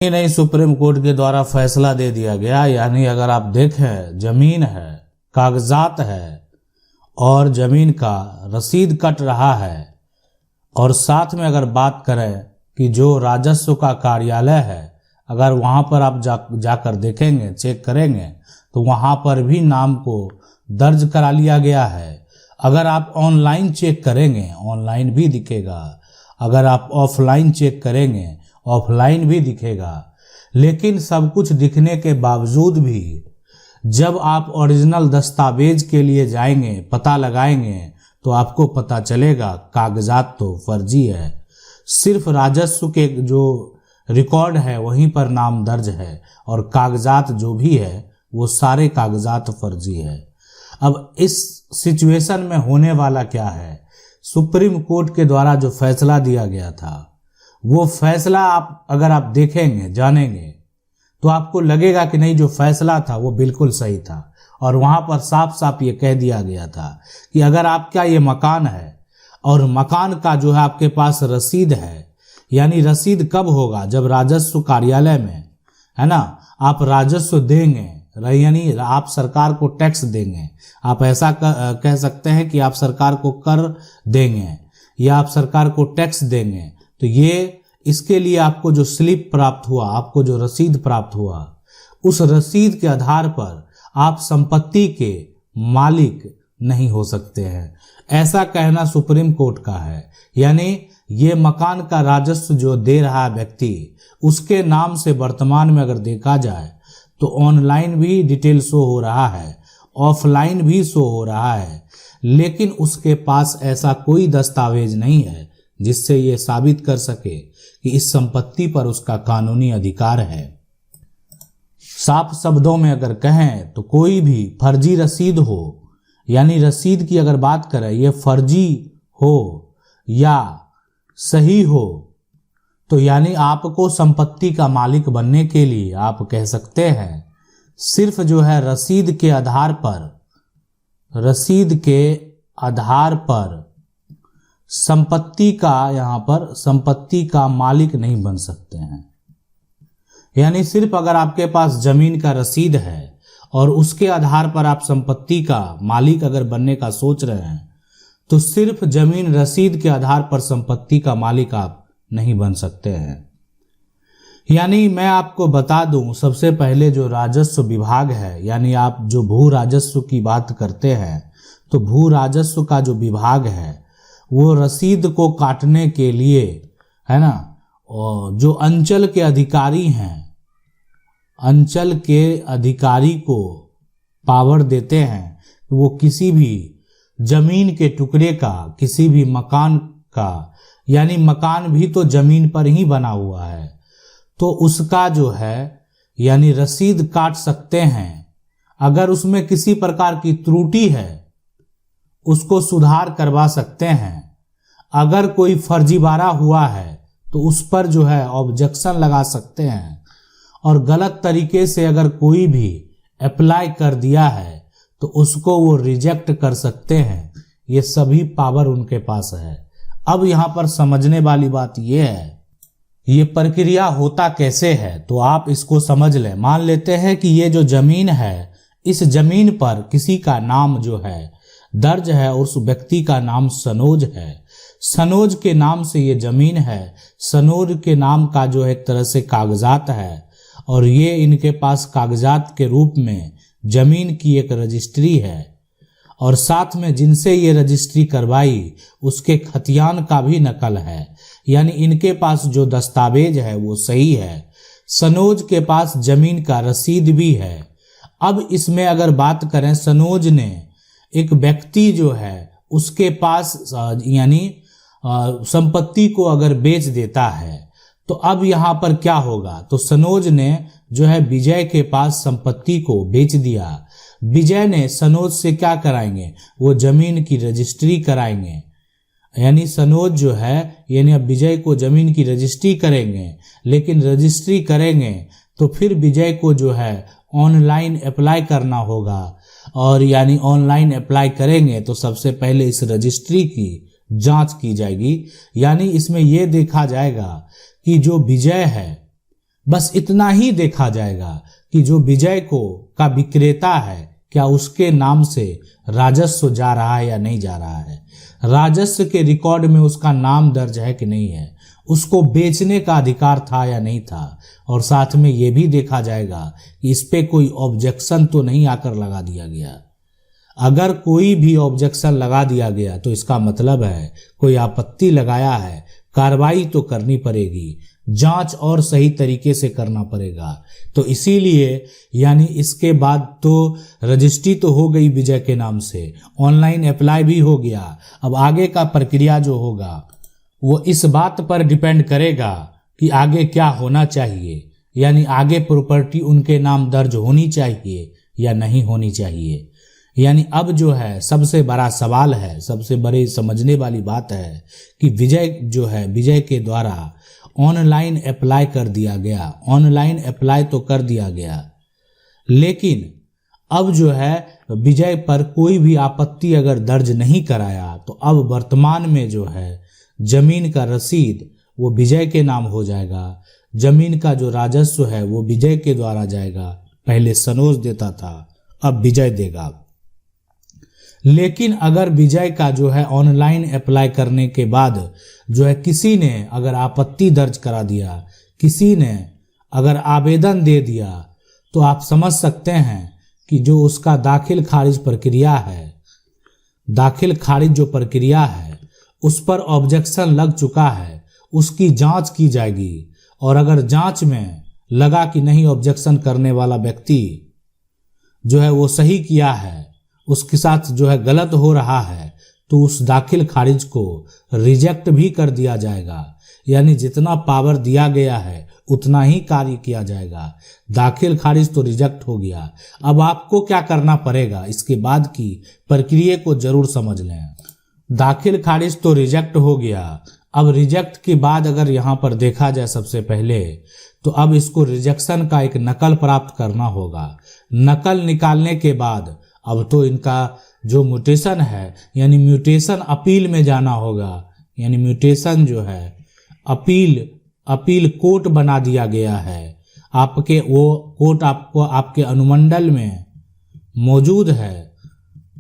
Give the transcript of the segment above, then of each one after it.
नहीं, supreme court के द्वारा फैसला दे दिया गया। यानी अगर आप देखें, जमीन है, कागजात है और जमीन का रसीद कट रहा है, और साथ में अगर बात करें कि जो राजस्व का कार्यालय है, अगर वहां पर आप जाकर देखेंगे, चेक करेंगे, तो वहां पर भी नाम को दर्ज करा लिया गया है। अगर आप ऑनलाइन चेक करेंगे, ऑनलाइन भी दिखेगा। अगर आप ऑफलाइन चेक करेंगे, ऑफलाइन भी दिखेगा। लेकिन सब कुछ दिखने के बावजूद भी जब आप ओरिजिनल दस्तावेज के लिए जाएंगे, पता लगाएंगे, तो आपको पता चलेगा कागजात तो फर्जी है। सिर्फ राजस्व के जो रिकॉर्ड है वहीं पर नाम दर्ज है, और कागजात जो भी है वो सारे कागजात फर्जी है। अब इस सिचुएशन में होने वाला क्या है? सुप्रीम कोर्ट के द्वारा जो फैसला दिया गया था, वो फैसला आप अगर आप देखेंगे, जानेंगे, तो आपको लगेगा कि नहीं, जो फैसला था वो बिल्कुल सही था। और वहां पर साफ साफ ये कह दिया गया था कि अगर आपका ये मकान है और मकान का जो है आपके पास रसीद है, यानी रसीद कब होगा? जब राजस्व कार्यालय में, है ना, आप राजस्व देंगे, यानी आप सरकार को टैक्स देंगे। आप ऐसा कह सकते हैं कि आप सरकार को कर देंगे या आप सरकार को टैक्स देंगे। तो ये इसके लिए आपको जो स्लिप प्राप्त हुआ, आपको जो रसीद प्राप्त हुआ, उस रसीद के आधार पर आप संपत्ति के मालिक नहीं हो सकते हैं। ऐसा कहना सुप्रीम कोर्ट का है। यानी ये मकान का राजस्व जो दे रहा है व्यक्ति, उसके नाम से वर्तमान में अगर देखा जाए तो ऑनलाइन भी डिटेल शो हो रहा है, ऑफलाइन भी शो हो रहा है, लेकिन उसके पास ऐसा कोई दस्तावेज नहीं है जिससे ये साबित कर सके कि इस संपत्ति पर उसका कानूनी अधिकार है। साफ शब्दों में अगर कहें तो कोई भी फर्जी रसीद हो, यानी रसीद की अगर बात करें, ये फर्जी हो या सही हो, तो यानी आपको संपत्ति का मालिक बनने के लिए आप कह सकते हैं सिर्फ जो है रसीद के आधार पर संपत्ति का, यहाँ पर संपत्ति का मालिक नहीं बन सकते हैं। यानी सिर्फ अगर आपके पास जमीन का रसीद है और उसके आधार पर आप संपत्ति का मालिक अगर बनने का सोच रहे हैं, तो सिर्फ जमीन रसीद के आधार पर संपत्ति का मालिक आप नहीं बन सकते हैं। यानी मैं आपको बता दूं, सबसे पहले जो राजस्व विभाग है, यानी आप जो भू राजस्व की बात करते हैं, तो भू राजस्व का जो विभाग है वो रसीद को काटने के लिए, है ना, जो अंचल के अधिकारी हैं, अंचल के अधिकारी को पावर देते हैं कि वो किसी भी जमीन के टुकड़े का, किसी भी मकान का, यानी मकान भी तो जमीन पर ही बना हुआ है, तो उसका जो है यानी रसीद काट सकते हैं। अगर उसमें किसी प्रकार की त्रुटि है उसको सुधार करवा सकते हैं। अगर कोई फर्जीवाड़ा हुआ है तो उस पर जो है ऑब्जेक्शन लगा सकते हैं, और गलत तरीके से अगर कोई भी अप्लाई कर दिया है तो उसको वो रिजेक्ट कर सकते हैं। ये सभी पावर उनके पास है। अब यहाँ पर समझने वाली बात ये है, ये प्रक्रिया होता कैसे है, तो आप इसको समझ लें। मान लेते हैं कि ये जो जमीन है, इस जमीन पर किसी का नाम जो है दर्ज है, उस व्यक्ति का नाम सनोज है। सनोज के नाम से ये जमीन है, सनोज के नाम का जो एक तरह से कागजात है, और ये इनके पास कागजात के रूप में जमीन की एक रजिस्ट्री है, और साथ में जिनसे ये रजिस्ट्री करवाई उसके खतियान का भी नकल है। यानी इनके पास जो दस्तावेज है वो सही है। सनोज के पास जमीन का रसीद भी है। अब इसमें अगर बात करें, सनोज ने एक व्यक्ति जो है उसके पास यानी संपत्ति को अगर बेच देता है, तो अब यहाँ पर क्या होगा? तो सनोज ने जो है विजय के पास संपत्ति को बेच दिया। विजय ने सनोज से क्या कराएंगे? वो जमीन की रजिस्ट्री कराएंगे। यानी सनोज जो है, यानी अब विजय को जमीन की रजिस्ट्री करेंगे, लेकिन रजिस्ट्री करेंगे तो फिर विजय को जो है ऑनलाइन अप्लाई करना होगा, और यानी ऑनलाइन अप्लाई करेंगे तो सबसे पहले इस रजिस्ट्री की जांच की जाएगी। यानी इसमें यह देखा जाएगा कि जो विजय है बस इतना ही देखा जाएगा कि जो विजय का विक्रेता है क्या उसके नाम से राजस्व जा रहा है या नहीं जा रहा है, राजस्व के रिकॉर्ड में उसका नाम दर्ज है कि नहीं है, उसको बेचने का अधिकार था या नहीं था, और साथ में ये भी देखा जाएगा कि इस पे कोई ऑब्जेक्शन तो नहीं आकर लगा दिया गया। अगर कोई भी ऑब्जेक्शन लगा दिया गया तो इसका मतलब है कोई आपत्ति लगाया है, कार्रवाई तो करनी पड़ेगी, जांच और सही तरीके से करना पड़ेगा। तो इसीलिए यानी इसके बाद तो रजिस्ट्री तो हो गई विजय के नाम से, ऑनलाइन अप्लाई भी हो गया। अब आगे का प्रक्रिया जो होगा वो इस बात पर डिपेंड करेगा कि आगे क्या होना चाहिए, यानी आगे प्रॉपर्टी उनके नाम दर्ज होनी चाहिए या नहीं होनी चाहिए। यानी अब जो है सबसे बड़ा सवाल है, सबसे बड़े समझने वाली बात है कि विजय जो है, विजय के द्वारा ऑनलाइन अप्लाई कर दिया गया, ऑनलाइन अप्लाई तो कर दिया गया, लेकिन अब जो है विजय पर कोई भी आपत्ति अगर दर्ज नहीं कराया तो अब वर्तमान में जो है जमीन का रसीद वो विजय के नाम हो जाएगा, जमीन का जो राजस्व है वो विजय के द्वारा जाएगा। पहले सनोज देता था, अब विजय देगा। लेकिन अगर विजय का जो है ऑनलाइन अप्लाई करने के बाद जो है किसी ने अगर आपत्ति दर्ज करा दिया, किसी ने अगर आवेदन दे दिया, तो आप समझ सकते हैं कि जो उसका दाखिल खारिज प्रक्रिया है, दाखिल खारिज जो प्रक्रिया है उस पर ऑब्जेक्शन लग चुका है, उसकी जांच की जाएगी। और अगर जांच में लगा कि नहीं ऑब्जेक्शन करने वाला व्यक्ति जो है वो सही किया है, उसके साथ जो है गलत हो रहा है, तो उस दाखिल खारिज को रिजेक्ट भी कर दिया जाएगा। यानी जितना पावर दिया गया है उतना ही कार्य किया जाएगा। दाखिल खारिज तो रिजेक्ट हो गया, अब आपको क्या करना पड़ेगा, इसके बाद की प्रक्रिया को जरूर समझ लें। दाखिल खारिज तो रिजेक्ट हो गया, अब रिजेक्ट के बाद अगर यहाँ पर देखा जाए सबसे पहले तो अब इसको रिजेक्शन का एक नकल प्राप्त करना होगा। नकल निकालने के बाद अब तो इनका जो म्यूटेशन है यानी म्यूटेशन अपील में जाना होगा, यानी म्यूटेशन जो है अपील कोर्ट बना दिया गया है। आपके वो कोर्ट आपको आपके अनुमंडल में मौजूद है,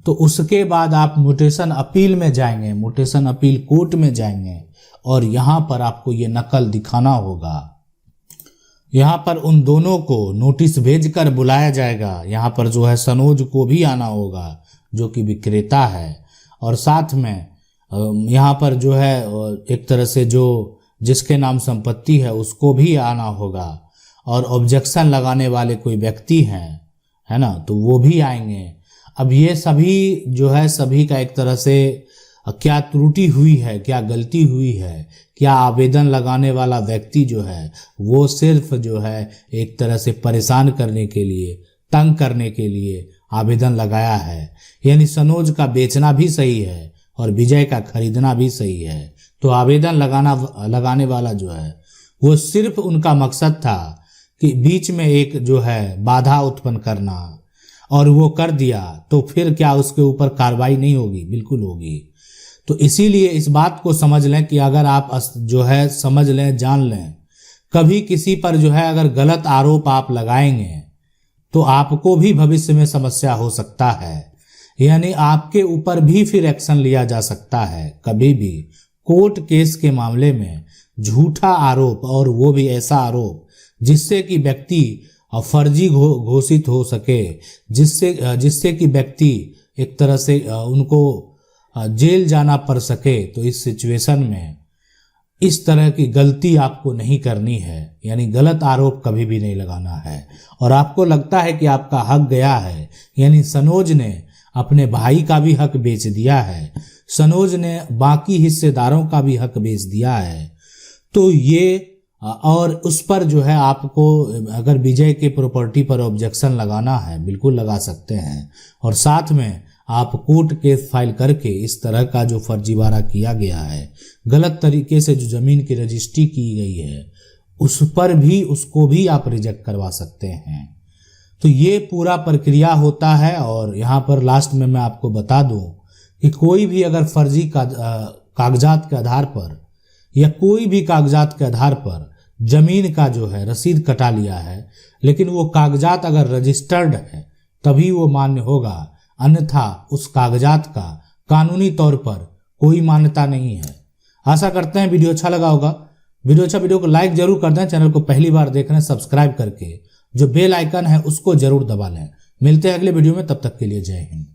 तो उसके बाद आप म्यूटेशन अपील में जाएंगे, म्यूटेशन अपील कोर्ट में जाएंगे और यहाँ पर आपको ये नकल दिखाना होगा। यहाँ पर उन दोनों को नोटिस भेजकर बुलाया जाएगा। यहाँ पर जो है सनोज को भी आना होगा जो कि विक्रेता है, और साथ में यहाँ पर जो है एक तरह से जो जिसके नाम संपत्ति है उसको भी आना होगा, और ऑब्जेक्शन लगाने वाले कोई व्यक्ति हैं, है ना, तो वो भी आएंगे। अब ये सभी जो है सभी का एक तरह से क्या त्रुटि हुई है, क्या गलती हुई है, क्या आवेदन लगाने वाला व्यक्ति जो है वो सिर्फ जो है एक तरह से परेशान करने के लिए, तंग करने के लिए आवेदन लगाया है। यानी सनोज का बेचना भी सही है और विजय का खरीदना भी सही है। तो आवेदन लगाने वाला जो है वो सिर्फ उनका मकसद था कि बीच में एक जो है बाधा उत्पन्न करना, और वो कर दिया तो फिर क्या उसके ऊपर कार्रवाई नहीं होगी? बिल्कुल होगी। तो इसीलिए इस बात को समझ लें कि अगर आप जो है समझ लें, जान लें, कभी किसी पर जो है अगर गलत आरोप आप लगाएंगे तो आपको भी भविष्य में समस्या हो सकता है, यानी आपके ऊपर भी फिर एक्शन लिया जा सकता है। कभी भी कोर्ट केस के मामले में झूठा आरोप, और वो भी ऐसा आरोप जिससे कि व्यक्ति फर्जी घोषित हो सके, जिससे कि व्यक्ति एक तरह से उनको जेल जाना पड़ सके, तो इस सिचुएशन में इस तरह की गलती आपको नहीं करनी है। यानी गलत आरोप कभी भी नहीं लगाना है। और आपको लगता है कि आपका हक गया है, यानी सनोज ने अपने भाई का भी हक बेच दिया है, सनोज ने बाकी हिस्सेदारों का भी हक बेच दिया है, तो ये और उस पर जो है आपको अगर विजय के प्रॉपर्टी पर ऑब्जेक्शन लगाना है बिल्कुल लगा सकते हैं। और साथ में आप कोर्ट केस फाइल करके इस तरह का जो फर्जीवाड़ा किया गया है, गलत तरीके से जो जमीन की रजिस्ट्री की गई है, उस पर भी उसको भी आप रिजेक्ट करवा सकते हैं। तो ये पूरा प्रक्रिया होता है। और यहाँ पर लास्ट में मैं आपको बता दूं कि कोई भी अगर फर्जी कागजात के आधार पर या कोई भी कागजात के आधार पर जमीन का जो है रसीद कटा लिया है, लेकिन वो कागजात अगर रजिस्टर्ड है तभी वो मान्य होगा, अन्यथा उस कागजात का कानूनी तौर पर कोई मान्यता नहीं है। आशा करते हैं वीडियो अच्छा लगा होगा। वीडियो को लाइक जरूर कर दें। चैनल को पहली बार देख रहे हैं सब्सक्राइब करके जो बेल आइकन है उसको जरूर दबा लें। मिलते हैं अगले वीडियो में, तब तक के लिए जय हिंद।